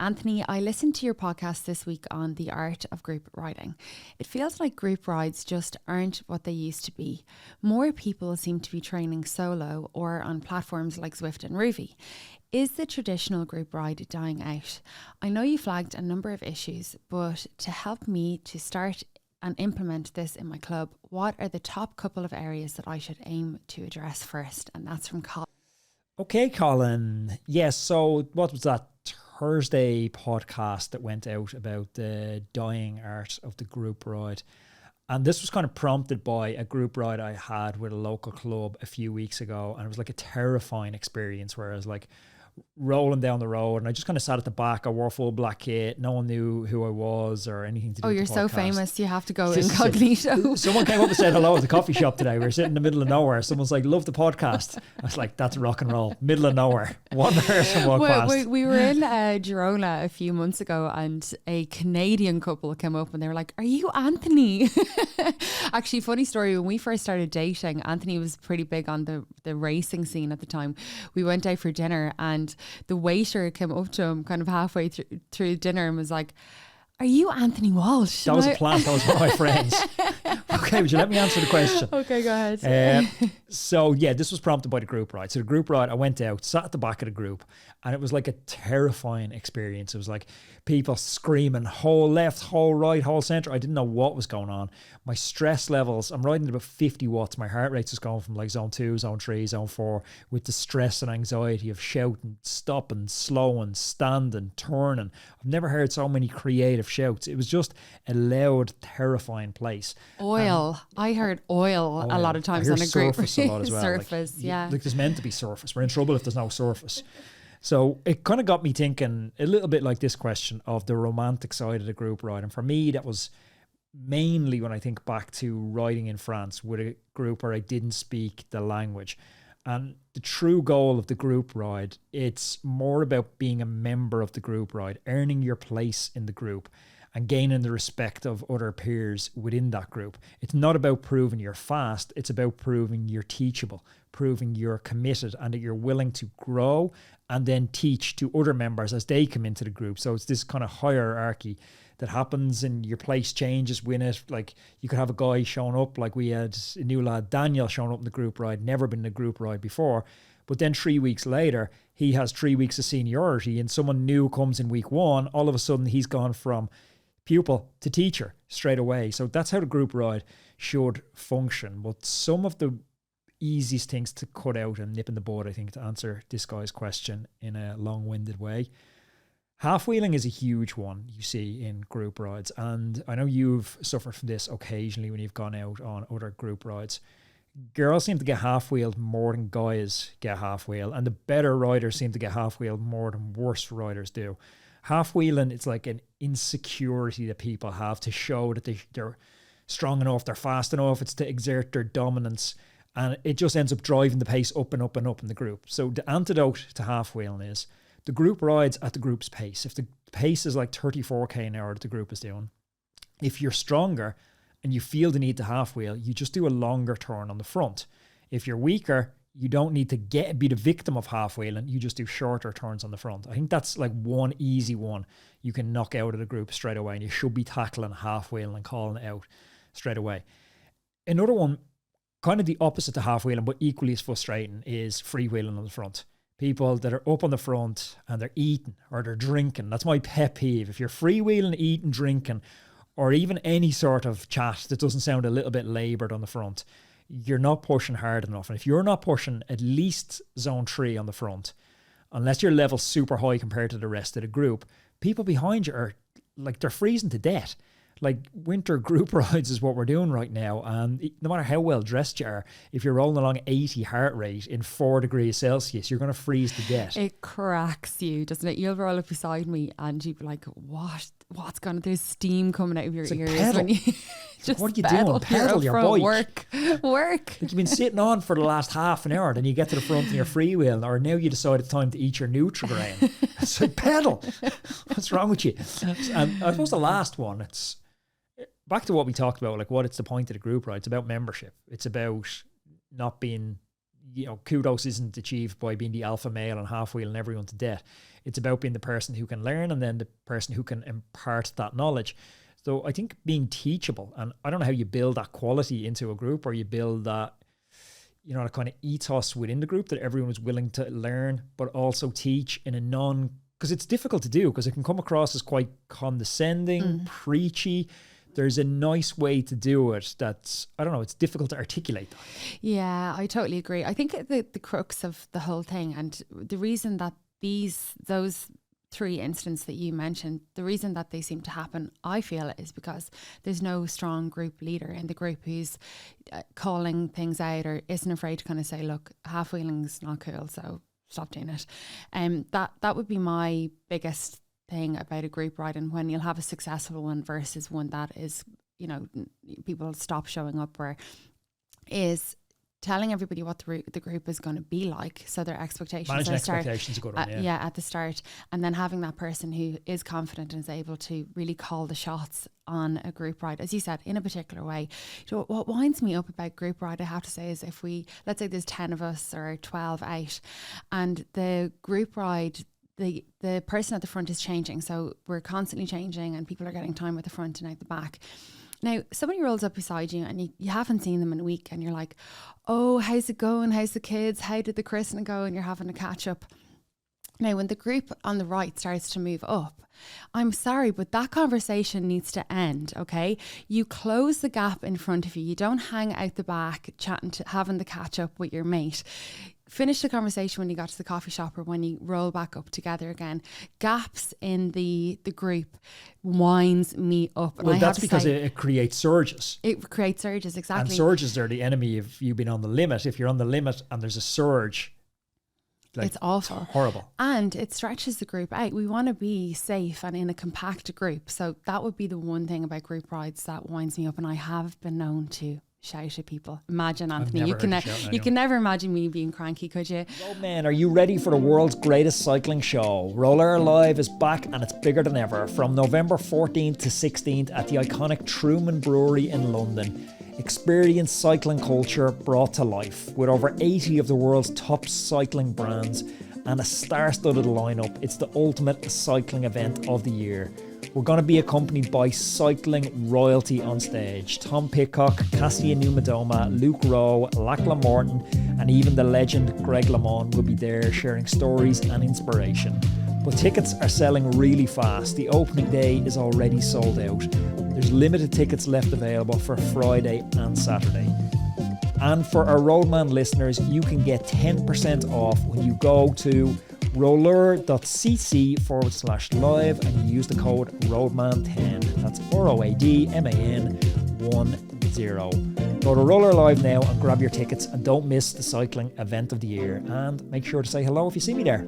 Anthony, I listened to your podcast this week on the art of group riding. It feels like group rides just aren't what they used to be. More people seem to be training solo or on platforms like Zwift and Rouvy. Is the traditional group ride dying out? I know you flagged a number of issues, but to help me to start and implement this in my club, what are the top couple of areas that I should aim to address first? And that's from Colin. Okay, Colin. Yes, so what was that Thursday podcast that went out about the dying art of the group ride? And this was kind of prompted by a group ride I had with a local club a few weeks ago. And it was like a terrifying experience where I was like rolling down the road and I just kind of sat at the back. I wore full black kit. No one knew who I was or anything to do with the podcast. You're so famous. You have to go incognito. Someone came up and said hello at the coffee shop today. We were sitting in the middle of nowhere. Someone's like, love the podcast. I was like, that's rock and roll. Middle of nowhere. One person walked past. We were in Girona a few months ago and a Canadian couple came up and they were like, are you Anthony? Actually, funny story. When we first started dating, Anthony was pretty big on the racing scene at the time. We went out for dinner and the waiter came up to him kind of halfway through dinner and was like, are you Anthony Walsh? That was a plant. That was one of my friends. Okay, would you let me answer the question? Okay, go ahead. So yeah, this was prompted by the group ride. So the group ride, I went out, sat at the back of the group, and it was like a terrifying experience. It was like people screaming, whole left, whole right, whole centre. I didn't know what was going on. My stress levels, I'm riding at about 50 watts. My heart rate's just going from like zone 2, zone 3, zone 4, with the stress and anxiety of shouting, stopping, slowing, standing, turning. I've never heard so many creative shouts. It was just a loud, terrifying place. Oil. I heard oil a lot of times on a group. Surface a lot as well. Surface, yeah. Like there's meant to be surface. We're in trouble if there's no surface. So it kind of got me thinking a little bit like this question of the romantic side of the group ride. And for me, that was mainly when I think back to riding in France with a group where I didn't speak the language. And the true goal of the group ride, it's more about being a member of the group ride, earning your place in the group and gaining the respect of other peers within that group. It's not about proving you're fast. It's about proving you're teachable, proving you're committed and that you're willing to grow and then teach to other members as they come into the group. So it's this kind of hierarchy that happens and your place changes with it. Like you could have a guy showing up, like we had a new lad, Daniel, showing up in the group ride, never been in a group ride before. But then 3 weeks later, he has 3 weeks of seniority and someone new comes in week 1. All of a sudden, he's gone from pupil to teacher straight away. So that's how the group ride should function. But some of the easiest things to cut out and nip in the bud, I think, to answer this guy's question in a long-winded way. Half-wheeling is a huge one you see in group rides. And I know you've suffered from this occasionally when you've gone out on other group rides. Girls seem to get half-wheeled more than guys get half-wheeled. And the better riders seem to get half-wheeled more than worse riders do. Half-wheeling, it's like an insecurity that people have to show that they're strong enough, they're fast enough. It's to exert their dominance. And it just ends up driving the pace up and up and up in the group. So the antidote to half-wheeling is the group rides at the group's pace. If the pace is like 34k an hour that the group is doing, if you're stronger and you feel the need to half-wheel, you just do a longer turn on the front. If you're weaker, you don't need to be the victim of half-wheeling. You just do shorter turns on the front. I think that's like one easy one you can knock out of the group straight away, and you should be tackling half-wheeling and calling it out straight away. Another one, kind of the opposite to half-wheeling, but equally as frustrating, is freewheeling on the front. People that are up on the front and they're eating or they're drinking. That's my pet peeve. If you're freewheeling, eating, drinking, or even any sort of chat that doesn't sound a little bit laboured on the front, you're not pushing hard enough. And if you're not pushing at least zone 3 on the front, unless your level's super high compared to the rest of the group, people behind you are like, they're freezing to death. Like winter group rides is what we're doing right now. And no matter how well dressed you are, if you're rolling along 80 heart rate in 4 degrees Celsius, you're going to freeze to death. It cracks you, doesn't it? You'll roll up beside me and you'd be like, what's going on? There's steam coming out of your ears. Pedal. When you just what are you doing? Pedal your bike. Work. Like you've been sitting on for the last half an hour, then you get to the front and you're freewheeling, or now you decide it's time to eat your Nutrigrain. It's like, pedal. What's wrong with you? And I suppose the last one, it's back to what we talked about, like what it's the point of the group ride. It's about membership. It's about not being kudos isn't achieved by being the alpha male and half wheeling everyone to death. It's about being the person who can learn and then the person who can impart that knowledge. So I think being teachable, and I don't know how you build that quality into a group, or you build that, that kind of ethos within the group that everyone is willing to learn, but also teach in a because it's difficult to do, because it can come across as quite condescending, preachy. There's a nice way to do it that's, I don't know, it's difficult to articulate that. Yeah, I totally agree. I think the crux of the whole thing, and the reason that those 3 incidents that you mentioned, the reason that they seem to happen, I feel, is because there's no strong group leader in the group who's calling things out or isn't afraid to kind of say, look, half-wheeling's not cool, so stop doing it. That would be my biggest thing about a group ride, and when you'll have a successful one versus one that is, people stop showing up, where is telling everybody what the group is going to be like, so their expectations managing expectations are good one, at the start, and then having that person who is confident and is able to really call the shots on a group ride, as you said, in a particular way. So what winds me up about group ride, I have to say, is if let's say there's 10 of us or 12 out, and the group ride, the person at the front is changing, so we're constantly changing and people are getting time at the front and out the back. Now, somebody rolls up beside you and you haven't seen them in a week, and you're like, oh, how's it going? How's the kids? How did the christening go? And you're having a catch up. Now, when the group on the right starts to move up, I'm sorry, but that conversation needs to end, okay? You close the gap in front of you. You don't hang out the back having the catch up with your mate. Finish the conversation when you got to the coffee shop or when you roll back up together again. Gaps in the group winds me up. And that's because it creates surges. It creates surges, exactly. And surges are the enemy of you being on the limit. If you're on the limit and there's a surge, it's awful. It's horrible. And it stretches the group out. We want to be safe and in a compact group. So that would be the one thing about group rides that winds me up. And I have been known to shout at people. Imagine, Anthony, you can never imagine me being cranky, could you? Oh man, are you ready for the world's greatest cycling show? Rouleur Live is back, and it's bigger than ever. From November 14th to 16th at the iconic Truman Brewery in London. Experience cycling culture brought to life with over 80 of the world's top cycling brands and a star-studded lineup. It's the ultimate cycling event of the year. We're going to be accompanied by cycling royalty on stage. Tom Pidcock, Cassia Numadoma, Luke Rowe, Lachlan Morton, and even the legend Greg LeMond will be there sharing stories and inspiration. But tickets are selling really fast. The opening day is already sold out. There's limited tickets left available for Friday and Saturday. And for our Roadman listeners, you can get 10% off when you go to rouleur.cc/live and you use the code ROADMAN10. That's ROADMAN10. Go to Rouleur Live now and grab your tickets, and don't miss the cycling event of the year. And make sure to say hello if you see me there.